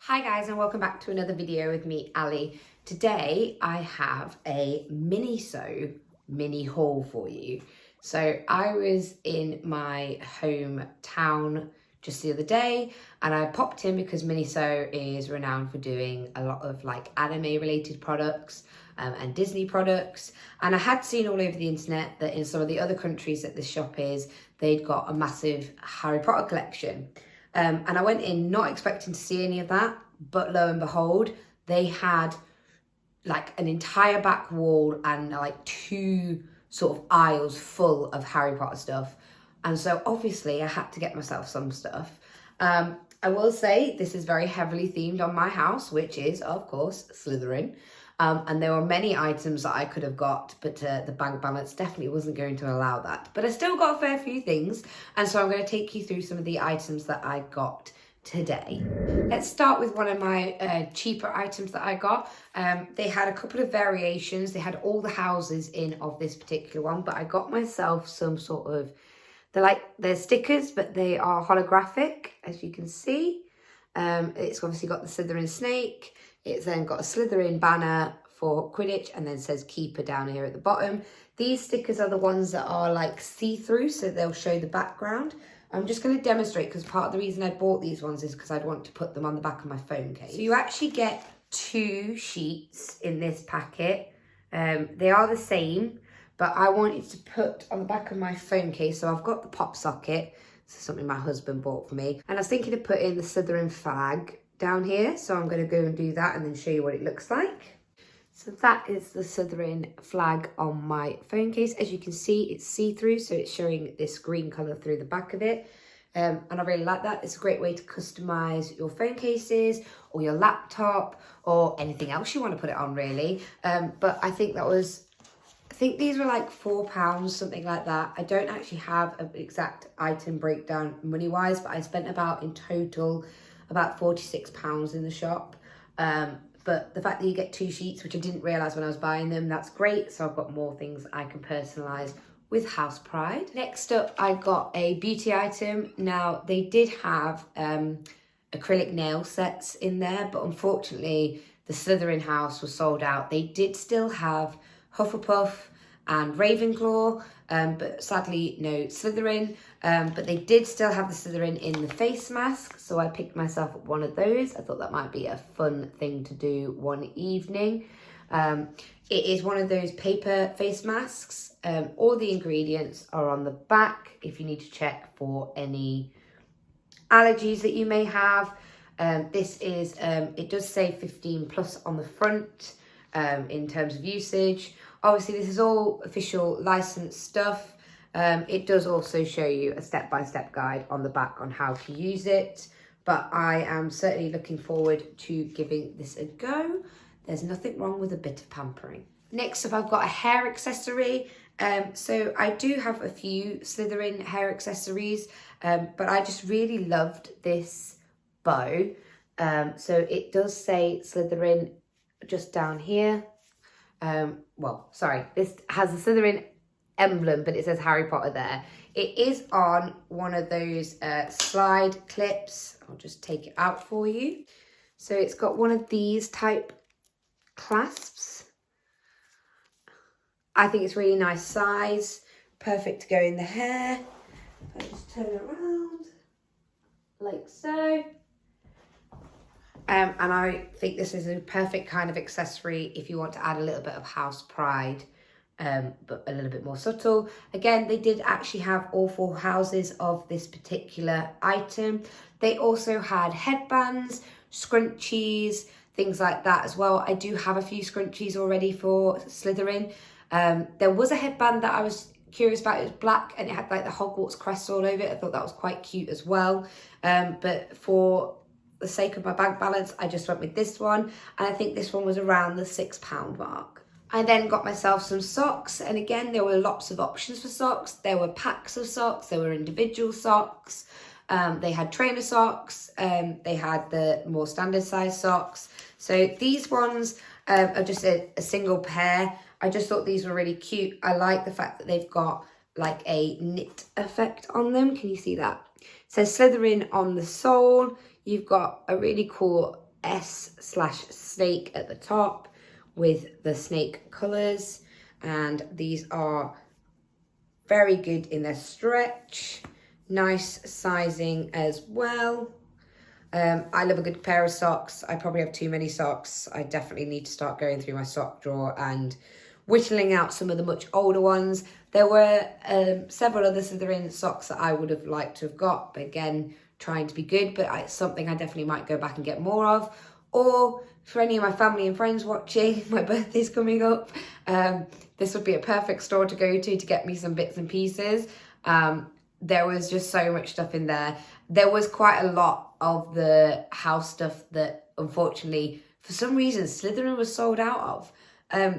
Hi guys, and welcome back to another video with me, Ali. Today I have a MINISO mini haul for you. So I was in my hometown just the other day and I popped in because MINISO is renowned for doing a lot of like anime related products and Disney products. And I had seen all over the internet that in some of the other countries that this shop is, they'd got a massive Harry Potter collection. And I went in not expecting to see any of that, but lo and behold, they had like an entire back wall and like two sort of aisles full of Harry Potter stuff. And so obviously I had to get myself some stuff. I will say this is very heavily themed on my house, which is of course Slytherin. And there were many items that I could have got, but the bank balance definitely wasn't going to allow that. But I still got a fair few things, and so I'm going to take you through some of the items that I got today. Let's start with one of my cheaper items that I got. They had a couple of variations. They had all the houses in of this particular one, but I got myself some sort of, they're stickers, but they are holographic, as you can see. It's obviously got the Slytherin snake. It's then got a Slytherin banner for Quidditch and then says keeper down here at the bottom. These stickers are the ones that are like see-through, so they'll show the background. I'm just going to demonstrate because part of the reason I bought these ones is because I'd want to put them on the back of my phone case. So you actually get two sheets in this packet. They are the same, but I wanted to put on the back of my phone case. So I've got the pop socket. This is something my husband bought for me. And I was thinking of putting the Slytherin flag down here. So I'm going to go and do that and then show you what it looks like. So that is the Slytherin flag on my phone case. As you can see, it's see-through, so it's showing this green colour through the back of it. And I really like that. It's a great way to customise your phone cases or your laptop or anything else you want to put it on, really. But I think these were like £4, something like that. I don't actually have an exact item breakdown money-wise, but I spent in total about £46 in the shop. But the fact that you get two sheets, which I didn't realise when I was buying them, that's great. So I've got more things I can personalise with house pride. Next up, I got a beauty item. Now, they did have acrylic nail sets in there, but unfortunately, the Slytherin house was sold out. They did still have Hufflepuff and Ravenclaw, but sadly no Slytherin. But they did still have the Slytherin in the face mask, so I picked myself up one of those. I thought that might be a fun thing to do one evening. It is one of those paper face masks. All the ingredients are on the back if you need to check for any allergies that you may have. This is, it does say 15 plus on the front in terms of usage. Obviously, this is all official licensed stuff. It does also show you a step-by-step guide on the back on how to use it. But I am certainly looking forward to giving this a go. There's nothing wrong with a bit of pampering. Next up, I've got a hair accessory. So I do have a few Slytherin hair accessories, but I just really loved this bow. So it does say Slytherin just down here. This has a Slytherin emblem, but it says Harry Potter there. It is on one of those slide clips. I'll just take it out for you. So it's got one of these type clasps. I think it's really nice size, perfect to go in the hair. I just turn it around like so. And I think this is a perfect kind of accessory if you want to add a little bit of house pride, but a little bit more subtle. Again, they did actually have all four houses of this particular item. They also had headbands, scrunchies, things like that as well. I do have a few scrunchies already for Slytherin. There was a headband that I was curious about. It was black and it had like the Hogwarts crest all over it. I thought that was quite cute as well. But for the sake of my bank balance, I just went with this one, and I think this one was around the £6 mark. I then got myself some socks, and again there were lots of options for socks. There were packs of socks, there were individual socks, they had trainer socks, they had the more standard size socks. So these ones are just a single pair. I just thought these were really cute. I like the fact that they've got like a knit effect on them. Can you see that? It says Slytherin on the sole. You've got a really cool S/snake at the top with the snake colours, and these are very good in their stretch, nice sizing as well. I love a good pair of socks. I probably have too many socks. I definitely need to start going through my sock drawer and whittling out some of the much older ones. There were several other Slytherin socks that I would have liked to have got, but again, trying to be good, but it's something I definitely might go back and get more of. Or for any of my family and friends watching, my birthday's coming up, this would be a perfect store to go to get me some bits and pieces. There was just so much stuff in there. There was quite a lot of the house stuff that, unfortunately, for some reason, Slytherin was sold out of.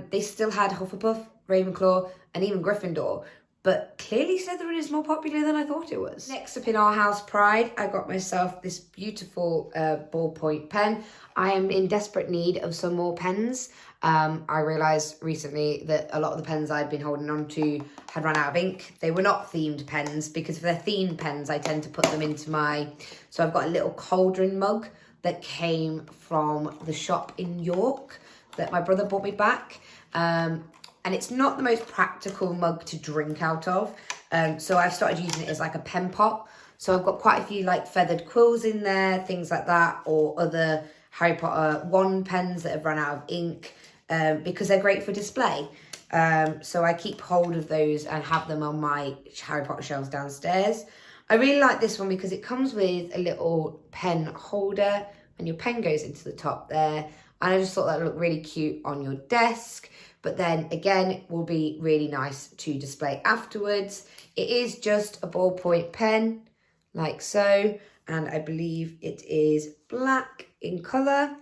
They still had Hufflepuff, Ravenclaw, and even Gryffindor. But clearly Slytherin is more popular than I thought it was. Next up in our house pride, I got myself this beautiful ballpoint pen. I am in desperate need of some more pens. I realised recently that a lot of the pens I'd been holding on to had run out of ink. They were not themed pens, because if they're themed pens, I tend to put them into my... So I've got a little cauldron mug that came from the shop in York that my brother bought me back. And it's not the most practical mug to drink out of. So I've started using it as like a pen pot. So I've got quite a few like feathered quills in there, things like that, or other Harry Potter wand pens that have run out of ink, because they're great for display. So I keep hold of those and have them on my Harry Potter shelves downstairs. I really like this one because it comes with a little pen holder and your pen goes into the top there. And I just thought that would look really cute on your desk. But then again, it will be really nice to display afterwards. It is just a ballpoint pen, like so. And I believe it is black in colour.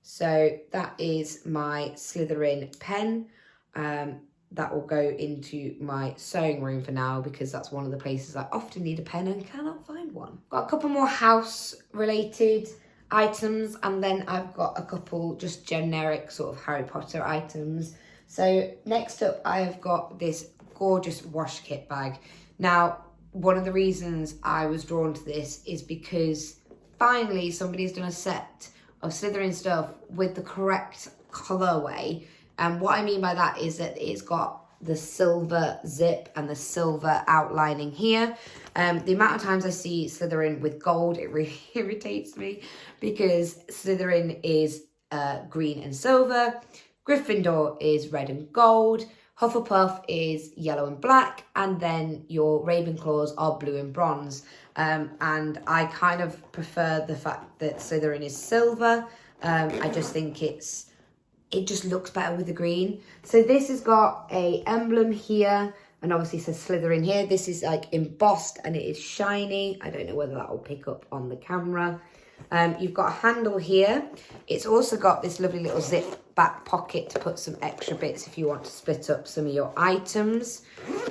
So that is my Slytherin pen. That will go into my sewing room for now, because that's one of the places I often need a pen and cannot find one. Got a couple more house related items, and then I've got a couple just generic sort of Harry Potter items. So next up, I've got this gorgeous wash kit bag. Now, one of the reasons I was drawn to this is because finally somebody's done a set of Slytherin stuff with the correct colourway. And what I mean by that is that it's got the silver zip and the silver outlining here. The amount of times I see Slytherin with gold, it really irritates me, because Slytherin is green and silver, Gryffindor is red and gold, Hufflepuff is yellow and black, and then your Ravenclaws are blue and bronze. And I kind of prefer the fact that Slytherin is silver. I just think it just looks better with the green. So this has got a emblem here, and obviously it says Slytherin here. This is like embossed and it is shiny. I don't know whether that will pick up on the camera. You've got a handle here. It's also got this lovely little zip back pocket to put some extra bits if you want to split up some of your items.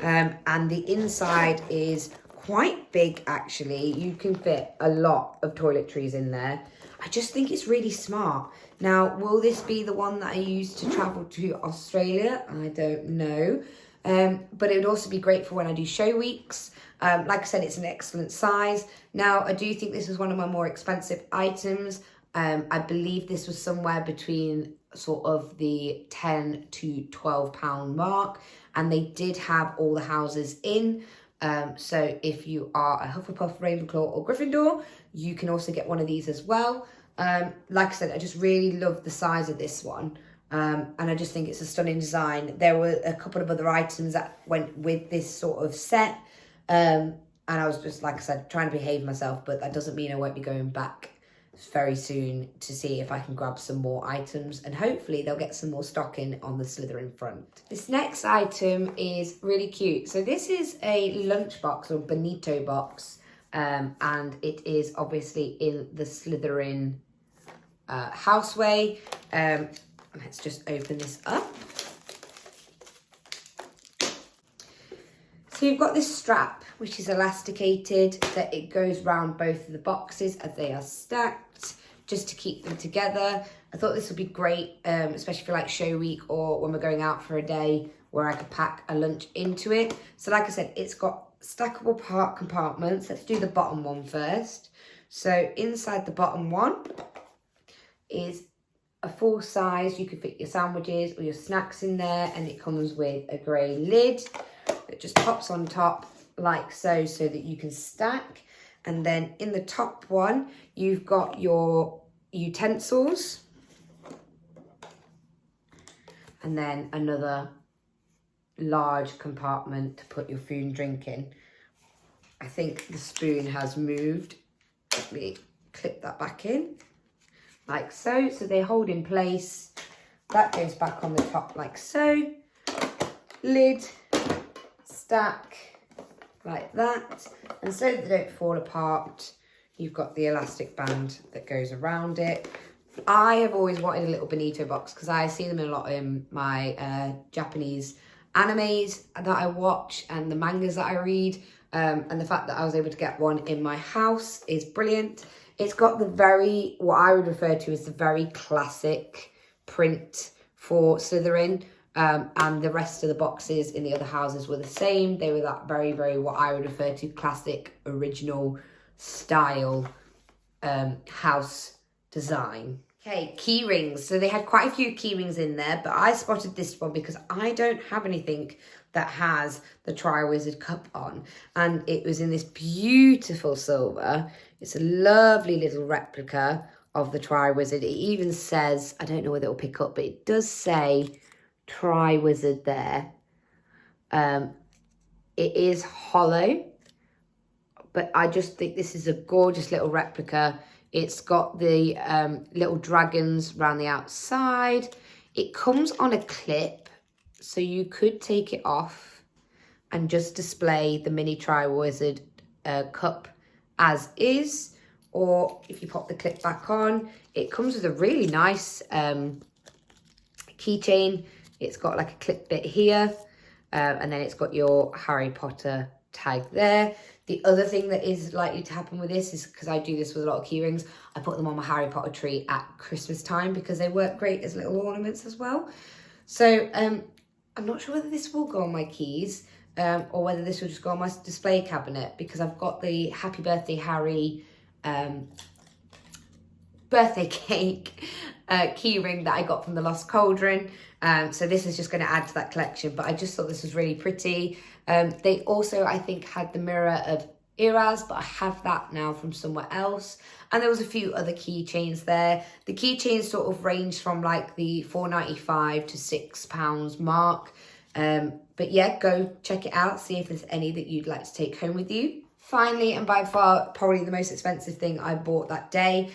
And the inside is quite big, actually. You can fit a lot of toiletries in there. I just think it's really smart. Now, will this be the one that I use to travel to Australia? I don't know. But it would also be great for when I do show weeks. Like I said, it's an excellent size. Now, I do think this is one of my more expensive items. I believe this was somewhere between sort of the £10 to £12 mark. And they did have all the houses in. So if you are a Hufflepuff, Ravenclaw or Gryffindor, you can also get one of these as well. Like I said, I just really love the size of this one. And I just think it's a stunning design. There were a couple of other items that went with this sort of set. And I was just, like I said, trying to behave myself, but that doesn't mean I won't be going back very soon to see if I can grab some more items, and hopefully they'll get some more stock in on the Slytherin front. This next item is really cute. So this is a lunchbox or bonito box, and it is obviously in the Slytherin houseway. Let's just open this up. So you've got this strap, which is elasticated, that it goes round both of the boxes as they are stacked, just to keep them together. I thought this would be great, especially for like show week or when we're going out for a day where I could pack a lunch into it. So like I said, it's got stackable part compartments. Let's do the bottom one first. So inside the bottom one is a full size. You could fit your sandwiches or your snacks in there, and it comes with a grey lid that just pops on top like so, so that you can stack. And then in the top one, you've got your utensils, and then another large compartment to put your food and drink in. I think the spoon has moved. Let me clip that back in like so. So they hold in place. That goes back on the top like so. Lid, stack like that. And so that they don't fall apart, you've got the elastic band that goes around it. I have always wanted a little bonito box because I see them a lot in my Japanese animes that I watch and the mangas that I read. And the fact that I was able to get one in my house is brilliant. It's got the very, what I would refer to as the very classic print for Slytherin. And the rest of the boxes in the other houses were the same. They were that very, very, what I would refer to classic, original style house design. Okay, key rings. So they had quite a few key rings in there, but I spotted this one because I don't have anything that has the Triwizard Cup on. And it was in this beautiful silver. It's a lovely little replica of the Triwizard. It even says, I don't know whether it'll pick up, but it does say Triwizard there. It is hollow, but I just think this is a gorgeous little replica. It's got the little dragons around the outside. It comes on a clip, so you could take it off and just display the mini Triwizard cup as is. Or if you pop the clip back on, it comes with a really nice keychain. It's got like a clip bit here, and then it's got your Harry Potter tag there. The other thing that is likely to happen with this is, because I do this with a lot of key rings, I put them on my Harry Potter tree at Christmas time because they work great as little ornaments as well. So I'm not sure whether this will go on my keys or whether this will just go on my display cabinet, because I've got the Happy Birthday Harry birthday cake key ring that I got from the Lost Cauldron. So this is just going to add to that collection, but I just thought this was really pretty. They also, I think, had the mirror of Iraz, but I have that now from somewhere else. And there was a few other keychains there. The keychains sort of range from like the £4.95 to £6 mark. But yeah, go check it out, see if there's any that you'd like to take home with you. Finally, and by far probably the most expensive thing I bought that day,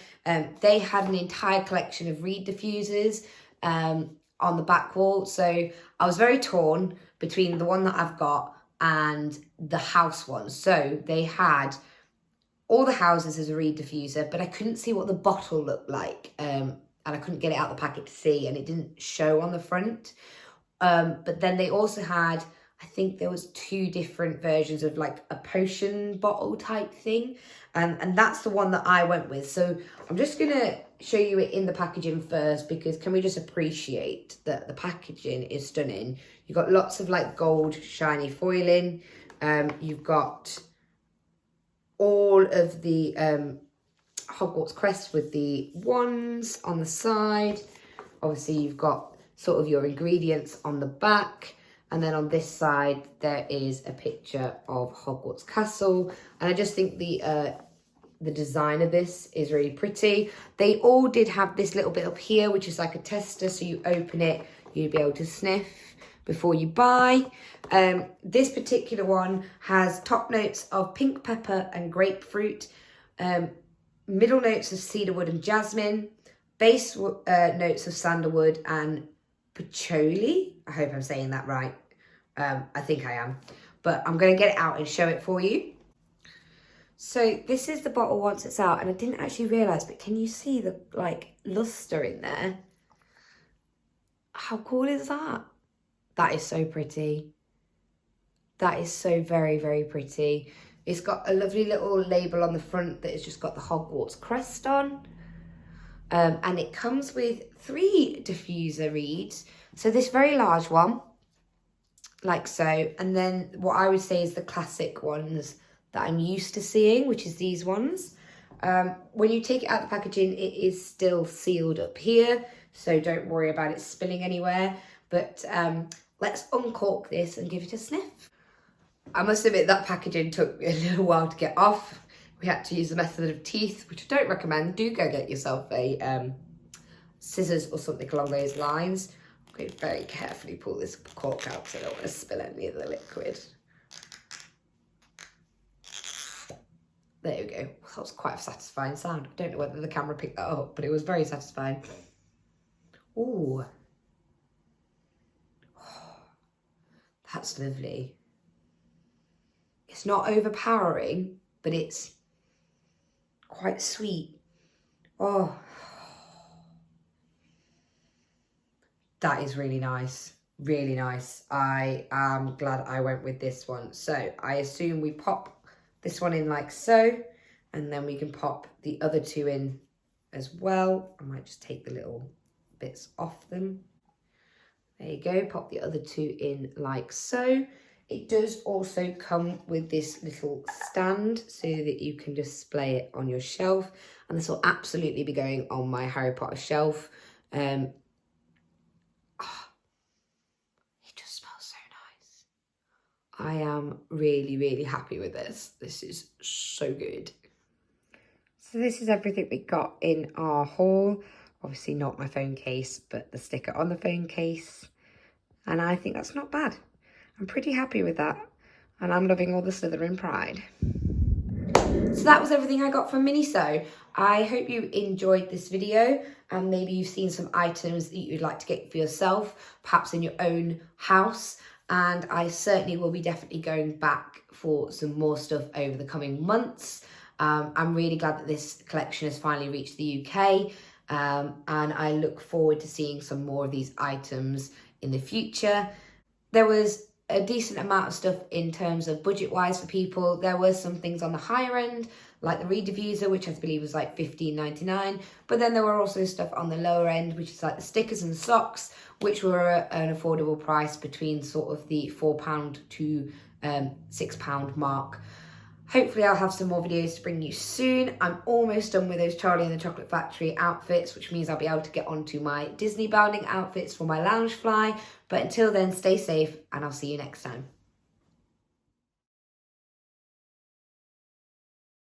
they had an entire collection of reed diffusers on the back wall. So I was very torn between the one that I've got and the house one. So they had all the houses as a reed diffuser, but I couldn't see what the bottle looked like, and I couldn't get it out of the packet to see, and it didn't show on the front. But then they also had, I think there was 2 different versions of like a potion bottle type thing. And that's the one that I went with. So I'm just going to show you it in the packaging first, because can we just appreciate that the packaging is stunning. You've got lots of like gold shiny foiling. You've got all of the Hogwarts crest with the wands on the side. Obviously you've got sort of your ingredients on the back. And then on this side, there is a picture of Hogwarts Castle. And I just think the design of this is really pretty. They all did have this little bit up here, which is like a tester. So you open it, you'd be able to sniff before you buy. This particular one has top notes of pink pepper and grapefruit, middle notes of cedarwood and jasmine, base notes of sandalwood and patchouli. I hope I'm saying that right. I think I am. But I'm going to get it out and show it for you. So this is the bottle once it's out. And I didn't actually realise, but can you see the like luster in there? How cool is that? That is so pretty. That is so very, very pretty. It's got a lovely little label on the front that has just got the Hogwarts crest on. And it comes with 3 diffuser reeds. So this very large one, like so. And then what I would say is the classic ones that I'm used to seeing, which is these ones. When you take it out of the packaging, it is still sealed up here, so don't worry about it spilling anywhere. But let's uncork this and give it a sniff. I must admit that packaging took a little while to get off. We had to use the method of teeth, which I don't recommend. Do go get yourself a scissors or something along those lines. I'm going to very carefully pull this cork out so I don't want to spill any of the liquid. There we go. That was quite a satisfying sound. I don't know whether the camera picked that up, but it was very satisfying. Ooh. Oh, that's lovely. It's not overpowering, but it's quite sweet. Oh, that is really nice. Really nice. I am glad I went with this one. So I assume we pop this one in like so, and then we can pop the other two in as well. I might just take the little bits off them. There you go, pop the other two in like so. It does also come with this little stand so that you can display it on your shelf, and this will absolutely be going on my Harry Potter shelf. It just smells so nice. I am really, really happy with this. This is so good. So this is everything we got in our haul. Obviously not my phone case, but the sticker on the phone case. And I think that's not bad. I'm pretty happy with that. And I'm loving all the Slytherin pride. So that was everything I got from MINISO. I hope you enjoyed this video, and maybe you've seen some items that you'd like to get for yourself, perhaps in your own house. And I certainly will be definitely going back for some more stuff over the coming months. I'm really glad that this collection has finally reached the UK, and I look forward to seeing some more of these items in the future. There was a decent amount of stuff in terms of budget-wise for people. There were some things on the higher end, like the reed diffuser, which I believe was like $15.99. But then there were also stuff on the lower end, which is like the stickers and socks, which were at an affordable price between sort of the £4 to £6 mark. Hopefully I'll have some more videos to bring you soon. I'm almost done with those Charlie and the Chocolate Factory outfits, which means I'll be able to get onto my Disney bounding outfits for my Loungefly. But until then, stay safe, and I'll see you next time.